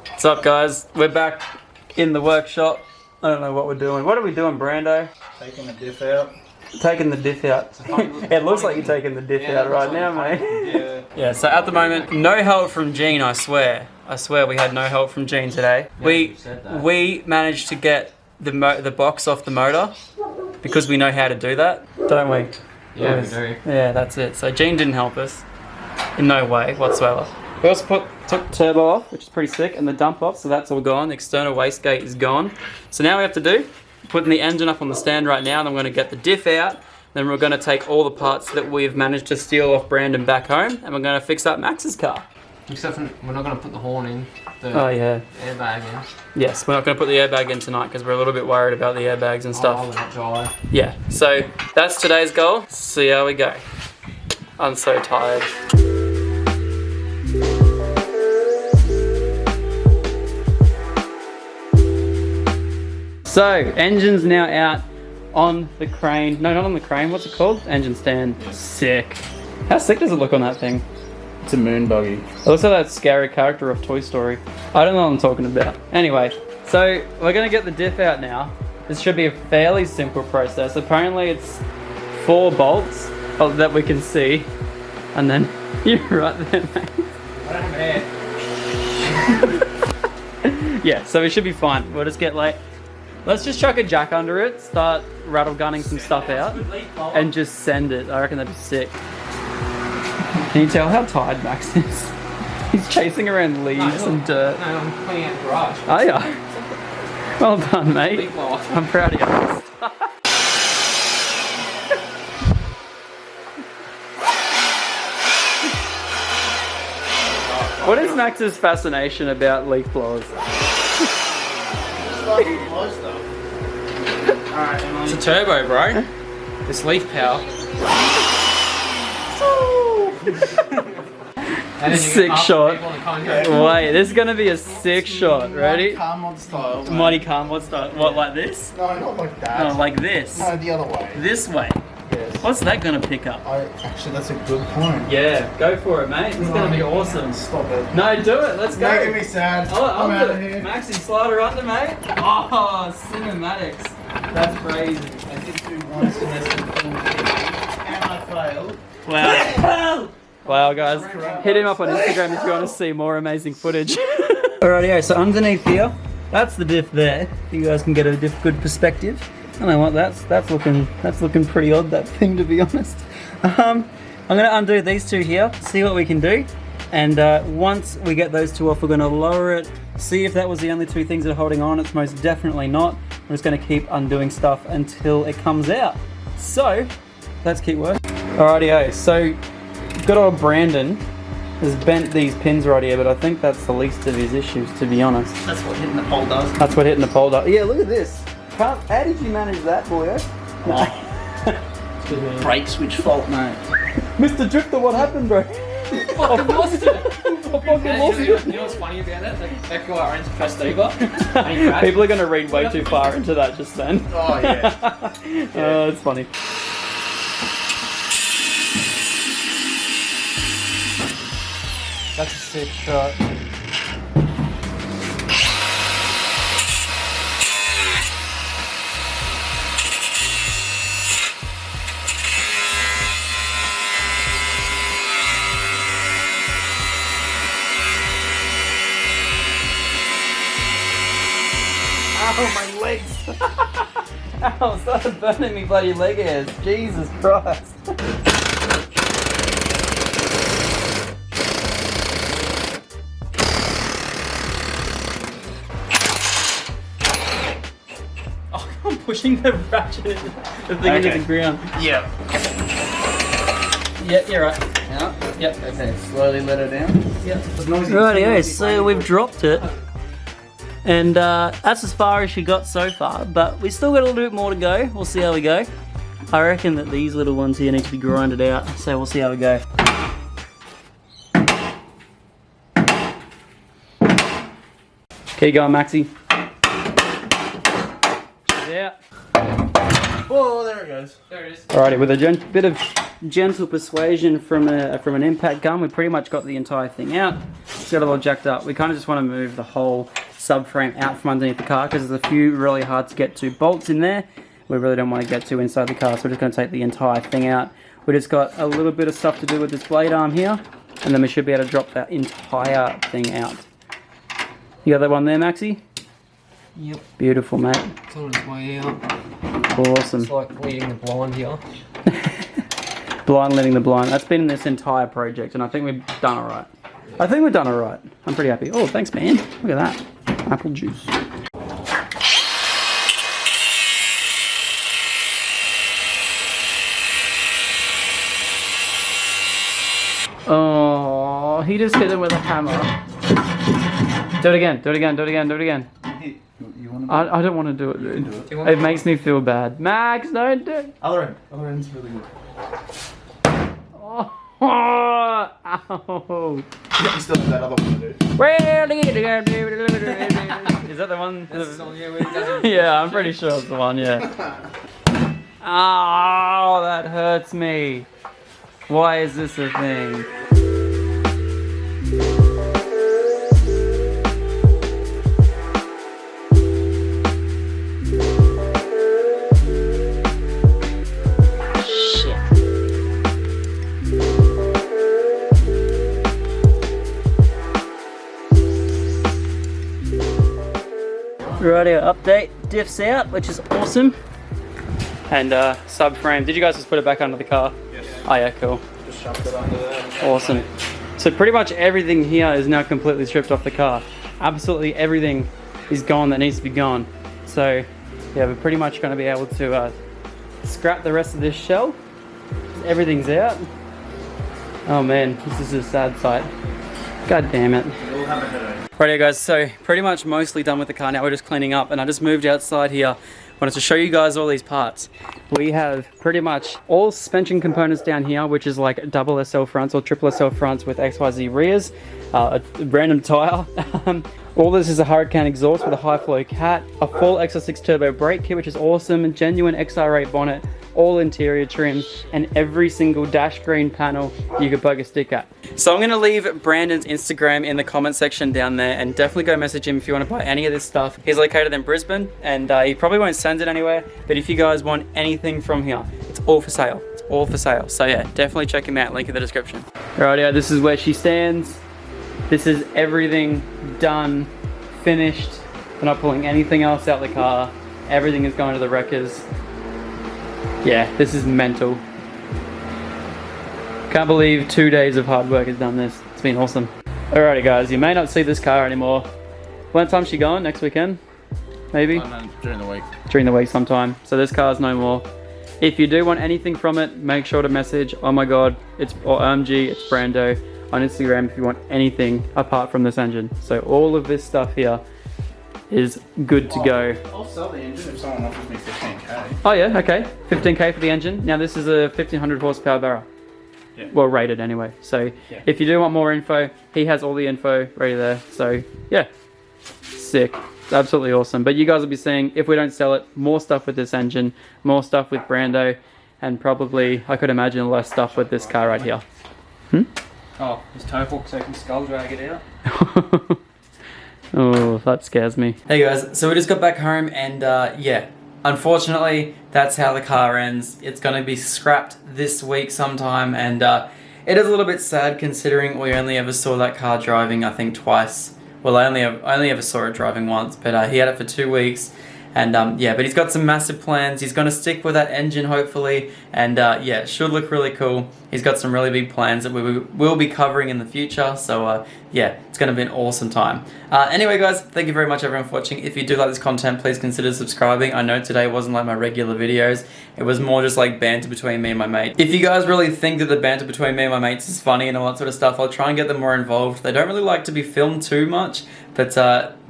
What's up, guys? We're back in the workshop. I don't know what we're doing. What are we doing, Brando? Taking the diff out. Taking the diff out. It looks like you're taking the diff out right now, mate. Yeah, so at the moment, no help from Gene, I swear. I swear we had no help from Gene today. We managed to get the box off the motor because we know how to do that, don't we? Yeah, we do. Yeah, that's it. So Gene didn't help us in no way whatsoever. We also took turbo off, which is pretty sick, and the dump off, so that's all gone. The external wastegate is gone. So now we have to do, putting the engine up on the stand right now, and I'm going to get the diff out. Then we're going to take all the parts that we've managed to steal off Brandon back home, and we're going to fix up Max's car. Except for we're not going to put the horn in, the airbag in. Yes, we're not going to put the airbag in tonight because we're a little bit worried about the airbags and stuff. Oh, not die. Yeah, so that's today's goal. See how we go. I'm so tired. So, engine's now out on the crane. No, not on the crane. What's it called? Engine stand. Sick. How sick does it look on that thing? It's a moon buggy. It looks like that scary character of Toy Story. I don't know what I'm talking about. Anyway, so we're going to get the diff out now. This should be a fairly simple process. Apparently it's 4 bolts that we can see. And then, you're right there, mate. I don't have an air. Yeah, so it should be fine. We'll just get let's just chuck a jack under it, start rattle gunning some stuff out, and just send it. I reckon that'd be sick. Can you tell how tired Max is? He's chasing around leaves and dirt. No, I'm cleaning out the garage. Oh yeah. Well done, mate. I'm proud of you. What is Max's fascination about leaf blowers? It's a turbo, bro. This leaf power. Sick shot. Wait, this is gonna be a sick shot. Ready? Car mod style. Mighty car mod style. What, like this? No, not like that. No, like this. No, the other way. This way. Yes. What's that gonna pick up? Actually, that's a good point. Yeah, go for it, mate. This is gonna be awesome. Stop it. No, do it. Let's go. Making me sad. I'm out of here. Maxi, slider under, mate. Oh, cinematics. That's crazy. I did do one semester film and I failed. Wow. Wow, guys. Hit him up on Instagram if you want to see more amazing footage. Alrighty, so underneath here, that's the diff there. You guys can get a good perspective. I don't know what that's looking pretty odd, that thing, to be honest. I'm gonna undo these two here, see what we can do, and once we get those two off, we're gonna lower it, see if that was the only 2 things that are holding on. It's most definitely not. We're just gonna keep undoing stuff until it comes out. So let's keep working. Alrighty, so good old Brandon has bent these pins right here, but I think that's the least of his issues, to be honest. That's what hitting the pole does. That's what hitting the pole does. Yeah, look at this. How did you manage that, boyo? No. Brake switch fault, mate. Mr. Drifter, what happened, bro? I lost it. You know what's funny about that? That guy owns a Festiva. People are going to read way too far into that just then. Oh, yeah. Oh, it's funny. That's a sick shot. Ow, my legs! Ow, started burning me bloody leg hairs. Jesus Christ. Oh, I'm pushing the ratchet, the thing into the ground. Yeah. Yep, you're right. Yeah. Yep. Okay, slowly let it down. Yep. Rightio, so we've dropped it. And that's as far as she got so far, but we still got a little bit more to go. We'll see how we go. I reckon that these little ones here need to be grinded out, so we'll see how we go. Keep going, Maxie. Yeah. Oh, there it goes. There it is. Alrighty, with a bit of gentle persuasion from an impact gun, we pretty much got the entire thing out. it's got a little jacked up. We kind of just want to move the whole subframe out from underneath the car because there's a few really hard to get to bolts in there. We really don't want to get to inside the car, so we're just going to take the entire thing out. We just got a little bit of stuff to do with this blade arm here, and then we should be able to drop that entire thing out. You got that one there, Maxie? Yep. Beautiful, mate. It's on its way out. Awesome. It's like leading the blind here. Blind leading the blind. That's been in this entire project, and I think we've done alright. I think we've done alright. I'm pretty happy. Oh, thanks, man. Look at that. Apple juice. Oh, he just hit it with a hammer. Do it again, do it again, do it again, do it again. You want to I don't want to do it, dude. It makes me feel bad. Max, don't do it. Other end's really good. Oh, ow. You still have that other one to do. Is that the one? That's the song, yeah, where he does it. Yeah, I'm pretty sure it's the one, yeah. Oh, that hurts me. Why is this a thing? Rightio, update. Diff's out, which is awesome. And subframe. Did you guys just put it back under the car? Yes. Oh yeah, cool. Just shoved it under there. Awesome. So pretty much everything here is now completely stripped off the car. Absolutely everything is gone that needs to be gone. So yeah, we're pretty much going to be able to scrap the rest of this shell. Everything's out. Oh man, this is a sad sight. God damn it. We'll have a headache. Rightio guys, so pretty much mostly done with the car now. We're just cleaning up, and I just moved outside here. Wanted to show you guys all these parts. We have pretty much all suspension components down here, which is like double SL fronts or triple SL fronts with XYZ rears, a random tire. All this is a Hurricane exhaust with a high flow cat, a full XR6 Turbo brake kit, which is awesome, genuine XR8 bonnet, all interior trims, and every single dash green panel you could poke a stick at. So I'm gonna leave Brandon's Instagram in the comment section down there, and definitely go message him if you want to buy any of this stuff. He's located in Brisbane, and he probably won't send it anywhere, but if you guys want anything from here, it's all for sale. It's all for sale. So yeah, definitely check him out, link in the description. Rightio, this is where she stands. This is everything done, finished. We're not pulling anything else out of the car. Everything is going to the wreckers. Yeah, this is mental. Can't believe 2 days of hard work has done this. It's been awesome. Alrighty guys, you may not see this car anymore. When time's she going? Next weekend? Maybe? During the week. During the week sometime. So this car's no more. If you do want anything from it, make sure to message, oh my god, it's or OMG, it's Brando on Instagram if you want anything apart from this engine. So all of this stuff here is good to go. I'll sell the engine if someone offers me 15k. Oh yeah, okay. 15k for the engine. Now this is a 1500 horsepower barrel. Yeah. Well, rated anyway. So yeah. If you do want more info, he has all the info ready there. So yeah, sick. It's absolutely awesome. But you guys will be seeing, if we don't sell it, more stuff with this engine, more stuff with Brando, and probably, I could imagine, less stuff with this car right here. Oh, his toe hook so I can skull drag it out. Oh, that scares me. Hey guys, so we just got back home, and yeah, unfortunately, that's how the car ends. It's going to be scrapped this week sometime, and it is a little bit sad considering we only ever saw that car driving, I think, twice. Well, I only ever saw it driving once, but he had it for 2 weeks. And yeah, but he's got some massive plans. He's going to stick with that engine, hopefully. And yeah, it should look really cool. He's got some really big plans that we will be covering in the future. So yeah, it's going to be an awesome time. Anyway, guys, thank you very much, everyone, for watching. If you do like this content, please consider subscribing. I know today wasn't like my regular videos. It was more just like banter between me and my mate. If you guys really think that the banter between me and my mates is funny and all that sort of stuff, I'll try and get them more involved. They don't really like to be filmed too much. But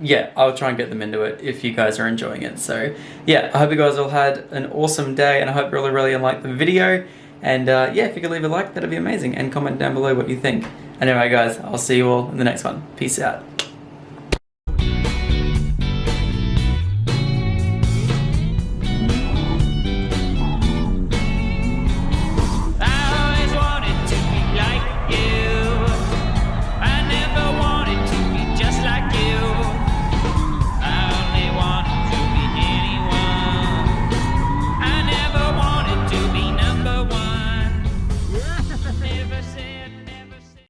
yeah, I'll try and get them into it if you guys are enjoying it. So yeah, I hope you guys all had an awesome day, and I hope you really liked the video. And yeah, if you could leave a like, that'd be amazing, and comment down below what you think. Anyway guys, I'll see you all in the next one. Peace out.